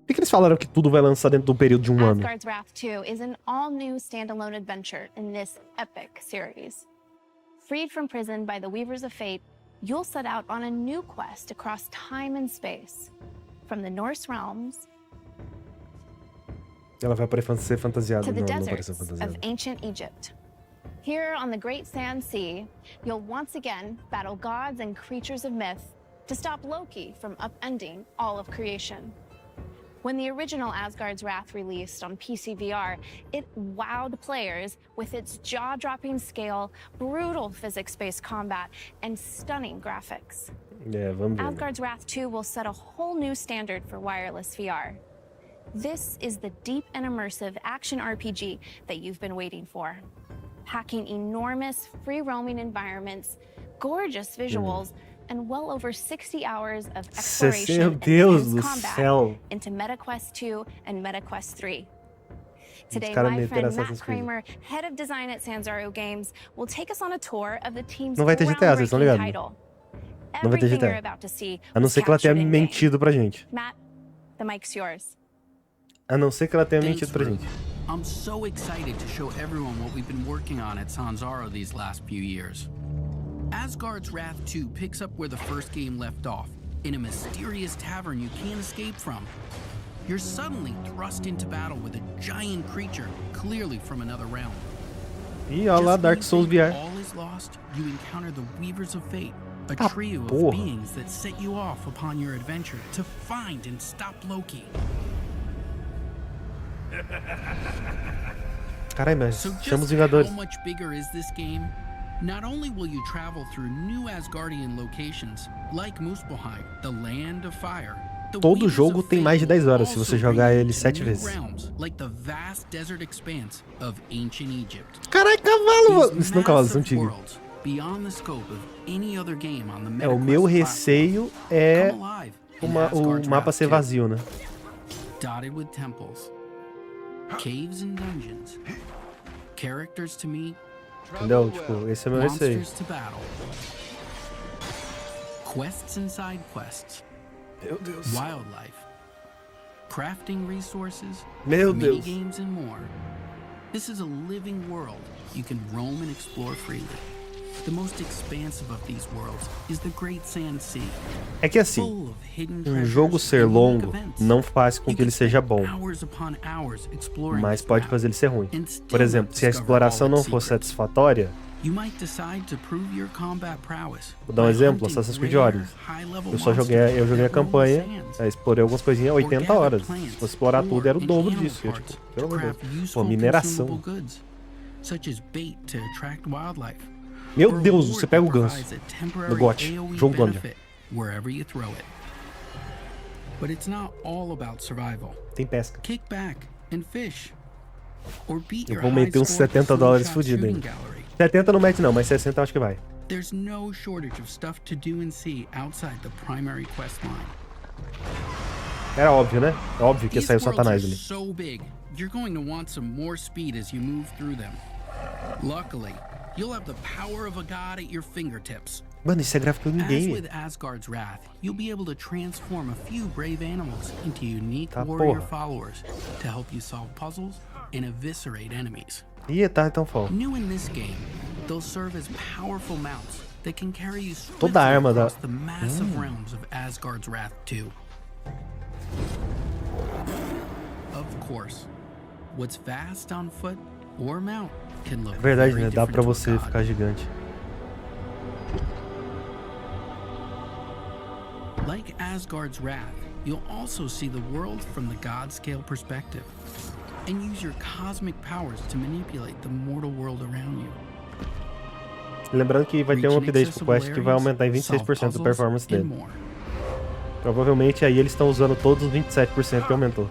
Por que eles falaram que tudo vai lançar dentro de um período de um ano?
Asgard's Wrath 2 is an all-new standalone adventure in this epic series. Freed from prison by the Weavers of Fate, you'll set out on a new quest across time and space. From the Norse realms
Ela vai ser fantasiada,
to the
não vai
deserts
ser fantasiada.
of ancient Egypt. Here on the Great Sand Sea, you'll once again battle gods and creatures of myth to stop Loki from upending all of creation. When the original Asgard's Wrath released on PC VR, it wowed players with its jaw-dropping scale, brutal physics-based combat, and stunning graphics.
Vamos ver.
Asgard's Wrath 2 will set a whole new standard for wireless VR. This is the deep and immersive action RPG that you've been waiting for. Packing enormous, free-roaming environments, gorgeous visuals, and well over 60 hours of exploration and intense combat into MetaQuest 2 and MetaQuest 3. Today, my friend Matt Kramer, head of design at Sanzaro Games, will take us on a tour of the team's groundbreaking title. Everything you're about to see was captured in game. Matt, the mic's yours.
A não ser que ela tenha mentido pra gente.
I'm so excited to show everyone what we've been working on at Sanzaro these last few years. Asgard's Wrath 2 picks up where the first game left off, in a mysterious tavern you can't escape from. You're suddenly thrust into battle with a giant creature, clearly from another realm.
E olha lá, Dark Souls VR.
All is lost, you encounter the Weavers of Fate, a trio of beings that set you off upon your adventure to find and stop Loki.
Caralho, mas
So
chama os
just
Vingadores.
how much bigger is this game? Not only will you travel through new Asgardian locations, like Muspelheim, the Land of Fire, the
Todo
Weavers
jogo
of
tem
Fate
mais de 10
will
horas se
also
você jogar
bring you
ele
to
7
new
vezes.
realms, like the vast desert expanse of ancient Egypt.
Caralho, cavalo, mano.
These
Isso não é cavalo, são
massive
tigres.
worlds, beyond the scope of any other game on the
É, o meu
MetaQuest
receio é
platform, come alive in
o
Asgard's
mapa
Wrath
ser
2.
vazio, né?
Dotted with temples, caves and dungeons, characters to meet,
Entendeu? Tipo, esse é o meu receio.
monsters to battle, quests and side quests,
Meu Deus.
wildlife, crafting resources,
Meu Deus.
minigames, and more. This is a living world you can roam and explore freely. The most expansive of these worlds is the Great Sand Sea.
É que assim,
Full of hidden
um jogo
treasures
ser
and unique
longo
events.
não faz com
You
que ele
can
seja
spend
bom,
hours upon hours exploring
mas
this
pode
map.
fazer ele ser ruim.
And still
Por exemplo, se a
discover
exploração
all
não
its
for
secrets.
satisfatória,
You might decide to prove your combat prowess
vou dar um
by
exemplo,
hunting
Assassin's Creed
rare,
Origins.
high-level
Eu joguei
monsters
a
that
campanha,
roam the sands.
explorei algumas coisinhas, 80
Or
horas.
gather
Se
plants,
fosse explorar tudo, era o
ore,
dobro
and animal
disso. Eu,
parts
tipo,
to
pelo amor de
craft
Deus. Pô,
useful
mineração.
consumable goods, such as bait to attract wildlife.
Meu
or
Deus,
reward
você pega o
that
ganso
provides a temporary
no GOT,
AoE
jogo do ano já.
benefit wherever you throw it. But it's not all about survival.
Tem pesca.
Kick back and fish. Or beat
Eu
your
vou
high
meter uns
score at the
70 dólares
slingshot
fudido
shooting
ainda.
gallery.
70 não mete não, mas 60 eu acho que vai.
There's no shortage of stuff to do and see outside the primary quest line.
Era óbvio, né? É óbvio que ia
These
sair o
worlds
Satanás
are
ali.
so big, you're going to want some more speed as you move through them. Luckily, you'll have the power of a god at your fingertips.
Mano, isso é gráfico de
As
ninguém.
with Asgard's Wrath, you'll be able to transform a few brave animals into unique
Tá,
warrior
porra.
followers to help you solve puzzles and eviscerate enemies.
Ih, tá, então foda.
New in this game, they'll serve as powerful mounts that can carry you swiftly
Toda a arma da-
across the massive realms of Asgard's Wrath 2. Of course, what's vast on foot or mount can look
É verdade,
very
né? Dá
different
pra
to a
você
god.
ficar gigante.
Like Asgard's Wrath, you'll also see the world from the god scale perspective and use your cosmic powers to manipulate the mortal world around you.
Lembrando que vai ter um
Reach
update pro Quest que vai aumentar em 26% a performance dele. Provavelmente aí eles estão usando todos os 27% que aumentou.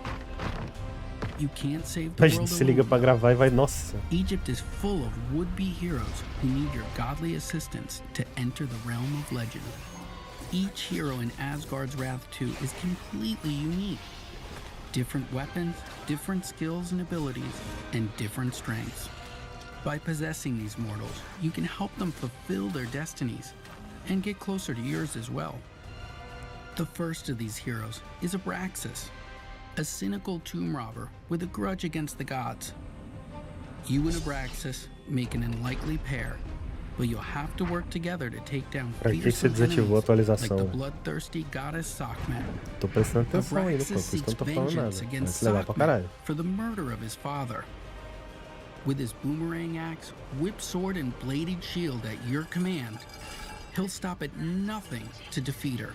You can't save the
A gente
world
se liga
alone.
pra gravar e vai, nossa.
Egypt is full of would-be heroes who need your godly assistance to enter the realm of legend. Each hero in Asgard's Wrath 2 is completely unique. Different weapons, different skills and abilities, and different strengths. By possessing these mortals, you can help them fulfill their destinies and get closer to yours as well. The first of these heroes is Abraxas, a cynical tomb robber with a grudge against the gods. You and Abraxas make an unlikely pair, but you'll have to work together to take down
Pra que você
fearsome
desativou a
enemies like
atualização?
the
né?
bloodthirsty goddess Sakmet.
Tô prestando atenção aí, pô. Por
Abraxas
isso que eu
seeks
não tô falando nada.
vengeance against
Parece legal pra
Sakmet
caralho.
for the murder of his father. With his boomerang axe, whip sword, and bladed shield at your command, he'll stop at nothing to defeat her.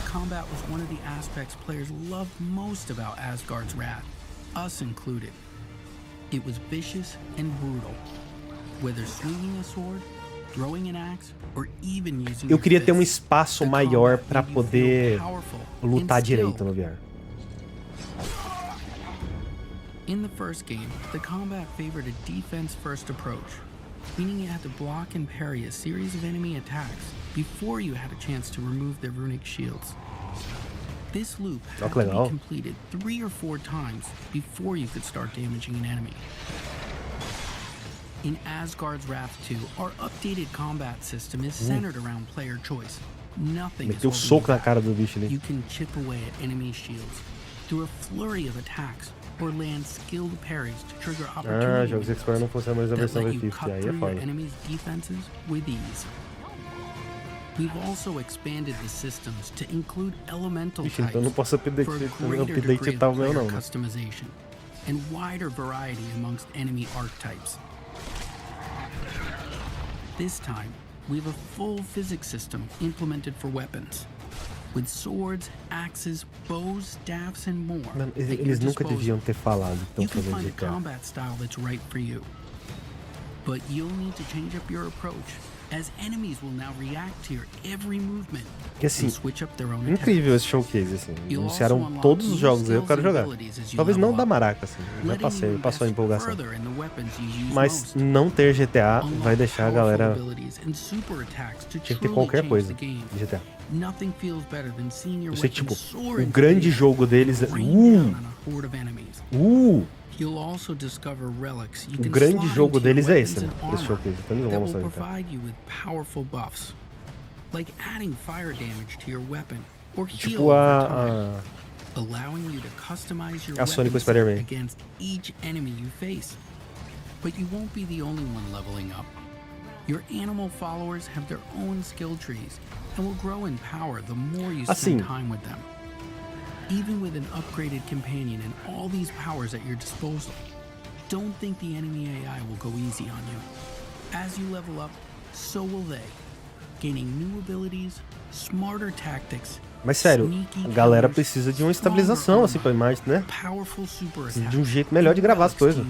Combat was one of the aspects players loved most about Asgard's Wrath, us included. It was vicious and brutal. Whether swinging a sword, throwing an axe, or even using
Eu
your
queria ter um
fists,
espaço
the
maior
combat
pra
made you feel
poder
powerful
lutar
and
direito
skilled.
no VR.
In the first game, the combat favored a defense-first approach, meaning you had to block and parry a series of enemy attacks before you had a chance to remove their runic shields. This loop had to be completed 3 or 4 times before you could start damaging an enemy. In Asgard's Wrath 2, our updated combat system is centered around player choice. Nothing is
soco na cara do bicho ali.
You can chip away at enemy shields through a flurry of attacks or land skilled parries to trigger opportunity
jogos Explorer não funciona mais a versão
that let you
V50,
cut
aí é
through your
foda.
enemy's defenses with ease. We've also expanded the systems to include elemental
Ixi,
types
então não posso
for a greater degree of player customization and wider variety amongst enemy archetypes. This time, we have a full physics system implemented for weapons, with swords, axes, bows, staffs, and more.
Mano, eles nunca deviam ter falado que
You
estão
can
fazendo
find a
GTA.
combat style that's right for you, but you'll need to change up your approach, as enemies will now react to your every movement
Que assim,
and switch up their own
incrível esse showcase, assim. Anunciaram todos os jogos aí, eu quero jogar. Talvez não da Maraca, assim. Já passou a empolgação. Mas não ter GTA vai deixar a galera... Tinha que ter qualquer coisa de GTA. Eu sei que, tipo, o grande jogo deles é... O grande jogo deles é esse, né? Esse showcase. Então eles vão mostrar então.
Like adding fire damage to your weapon or heal
Tipo
over time, allowing you to customize your
Sony com
weapon
Spider-Man.
against each enemy you face. But you won't be the only one leveling up. Your animal followers have their own skill trees and will grow in power the more you spend time with them. Even with an upgraded companion and all these powers at your disposal, don't think the enemy AI will go easy on you. As you level up, so will they. Gaining new abilities, smarter tactics.
Mas sério, a galera precisa de uma estabilização assim pra imagem, né? Precisa de um jeito melhor de gravar as coisas.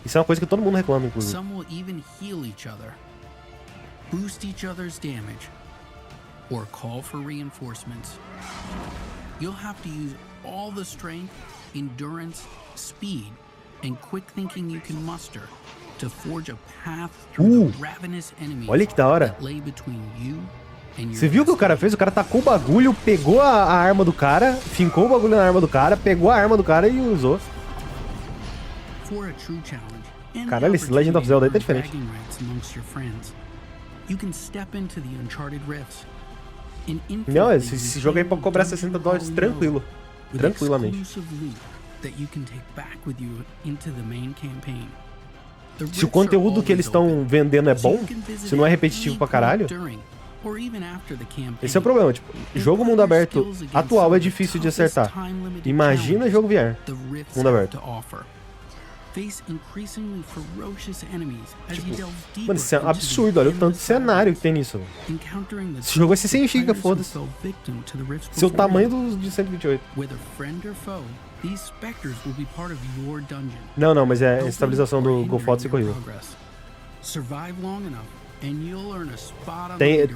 Isso é uma coisa que todo mundo reclama, inclusive.
Some will even heal each other, boost each other's damage, or call for reinforcements. You'll have to use all the strength, endurance, speed, and quick thinking you can muster to forge a path through the ravenous enemies that lay between you and your
Você viu o que o cara fez? O cara tacou o bagulho, pegou a arma do cara, fincou o bagulho na arma do cara, pegou a arma do cara e usou. Caralho, esse Legend of Zelda aí tá diferente. Não, esse jogo aí pode cobrar $60 tranquilo. Tranquilamente. Se o conteúdo que eles estão vendendo é bom, se não é repetitivo pra caralho, esse é o problema. Tipo, jogo mundo aberto atual é difícil de acertar. Imagina jogo VR, mundo aberto. Tipo, mano, isso é um absurdo. Olha o tanto de cenário que tem nisso. Esse jogo vai ser 100 GB, foda-se. Seu tamanho de 128. Não, mas é a estabilização do GoFotos e corrida.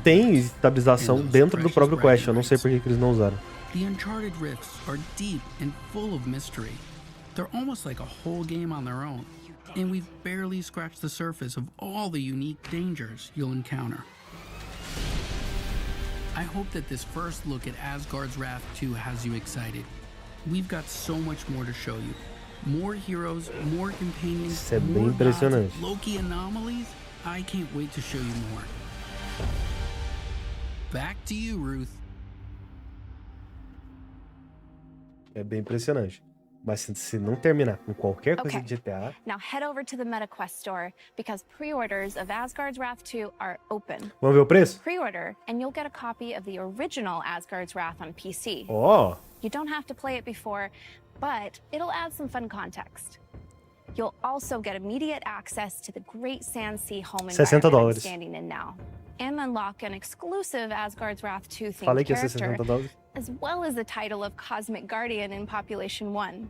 Tem estabilização dentro do próprio Quest, eu não sei por que eles não usaram.
The Uncharted Rifts are deep and full of mystery. They're almost like a whole game on their own, and we've barely scratched the surface of all the unique dangers you'll encounter. I hope that this first look at Asgard's Wrath 2 has you excited. We've got so much more to show you. More heroes, more companions,
Isso é bem
more
impressionante.
gods, Loki anomalies. I can't wait to show you more. Back to you, Ruth.
É bem impressionante. Mas se não terminar com qualquer coisa de GTA...
Now head over to the MetaQuest store because pre-orders of Asgard's Wrath 2 are open.
Vamos ver o preço?
Pre-order and you'll get a copy of the original Asgard's Wrath on PC.
Oh!
You don't have to play it before, but it'll add some fun context. You'll also get immediate access to the great Sandsea home environment I'm standing in now, and unlock an exclusive Asgard's Wrath 2 themed character, as well as the title of Cosmic Guardian in Population 1.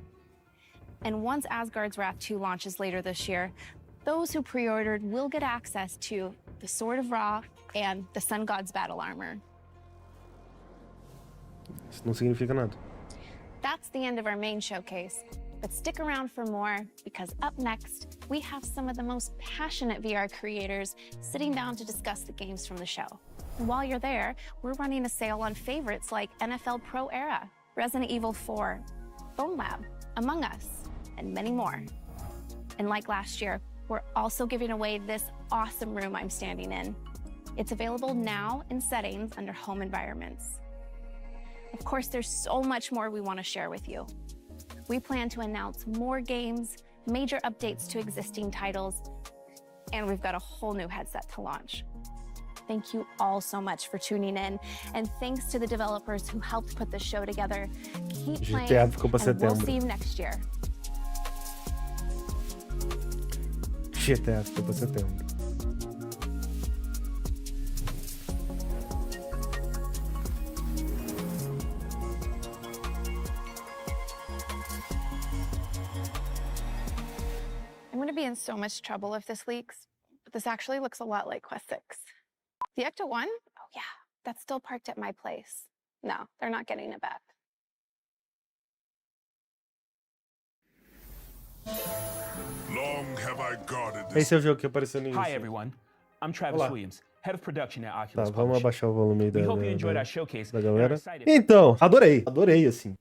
And once Asgard's Wrath 2 launches later this year, those who pre-ordered will get access to the Sword of Ra and the Sun God's battle armor.
Isso não significa nada.
That's the end of our main showcase. But stick around for more, because up next, we have some of the most passionate VR creators sitting down to discuss the games from the show. And while you're there, we're running a sale on favorites like NFL Pro Era, Resident Evil 4, Bone Lab, Among Us, and many more. And like last year, we're also giving away this awesome room I'm standing in. It's available now in settings under home environments. Of course, there's so much more we want to share with you. We plan to announce more games, major updates to existing titles, and we've got a whole new headset to launch. Thank you all so much for tuning in, and thanks to the developers who helped put this show together. Keep playing, and we'll see you next year.
GTA ficou pra setembro.
I'm going to be in so much trouble if this leaks, but this actually looks a lot like Quest 6. The Ecto 1? Oh yeah, that's still parked at my place. No, they're not getting it back.
Esse é o jogo que apareceu no início.
Hi everyone, I'm Travis Williams, Head of Production at Oculus.
Tá, vamos abaixar o volume da
da
galera. Então, adorei, assim.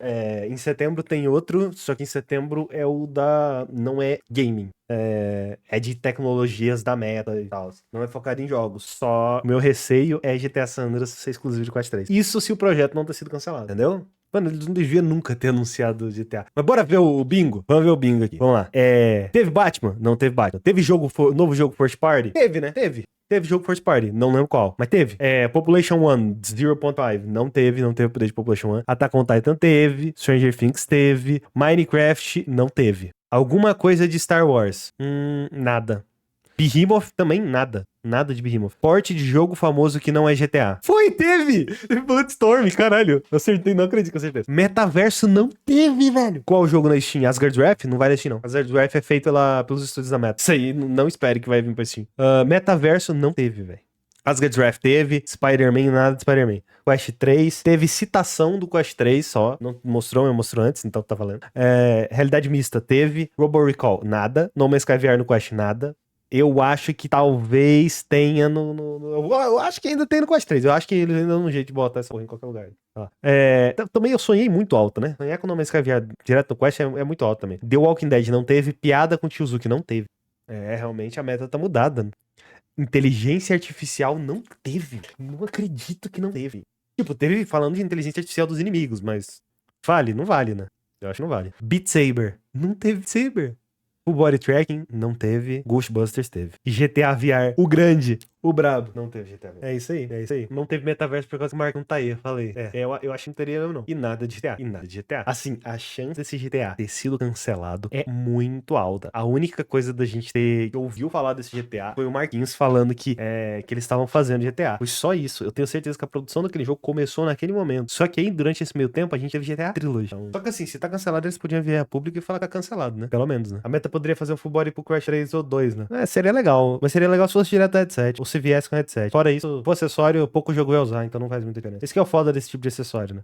Em setembro tem outro, só que em setembro é o da... não é gaming. É de tecnologias da Meta e tal. Não é focado em jogos. Só o meu receio é GTA San Andreas ser exclusivo de Quest 3. Isso se o projeto não ter sido cancelado, entendeu? Mano, eles não deviam nunca ter anunciado o GTA. Mas bora ver o bingo? Vamos ver o bingo aqui. Vamos lá. Teve Batman? Não teve Batman. Teve novo jogo First Party? Teve, né? Teve jogo First Party, não lembro qual, mas teve. Population 1, 0.5, não teve update de Population 1. Attack on Titan teve, Stranger Things teve, Minecraft não teve. Alguma coisa de Star Wars? Nada. Behemoth também nada. Nada de Behemoth. Porte de jogo famoso que não é GTA. Teve! Teve Bulletstorm, caralho. Eu acertei, não acredito que eu acertei. Metaverso não teve, velho. Qual jogo na Steam? Asgard's Wrath? Não vai na Steam, não. Asgard's Wrath é feito pelos estúdios da Meta. Isso aí, não espere que vai vir pra Steam. Metaverso não teve, velho. Asgard's Wrath teve, Spider-Man, nada de Spider-Man. Quest 3, teve citação do Quest 3 só, não mostrou, mas mostrou antes, então tá valendo. Realidade mista teve, Robo Recall, nada. No Man's Sky VR no Quest, nada. Eu acho que talvez tenha eu acho que ainda tem no Quest 3. Eu acho que eles ainda dão um jeito de botar essa porra em qualquer lugar. Também eu sonhei muito alto, né? Sonhar com o No Man's Sky VR direto no Quest é muito alto também. The Walking Dead não teve, piada com o Tiozuki não teve. Realmente a meta tá mudada. Inteligência artificial não teve. Não acredito que não teve. Tipo, teve falando de inteligência artificial dos inimigos, mas vale? Não vale, né? Eu acho que não vale. Beat Saber. Não teve Beat Saber. O Body Tracking não teve. Ghostbusters teve. GTA VR, o grande, o brabo, não teve GTA VR. É isso aí. Não teve metaverso por causa que o Mark não tá aí, eu falei. Eu acho que não teria mesmo, não. E nada de GTA. Assim, a chance desse GTA ter sido cancelado é muito alta. A única coisa da gente que ouviu falar desse GTA foi o Marquinhos falando que eles estavam fazendo GTA. Foi só isso. Eu tenho certeza que a produção daquele jogo começou naquele momento. Só que aí, durante esse meio tempo, a gente teve GTA Trilogy. Então, só que assim, se tá cancelado, eles podiam vir a público e falar que tá cancelado, né? Pelo menos, né? A Meta poderia fazer um full body pro Crash 3 ou 2, né? Seria legal. Mas seria legal se fosse direto do headset. Ou se viesse com headset. Fora isso, o acessório, pouco jogo vai usar, então não faz muita diferença. Esse que é o foda desse tipo de acessório, né?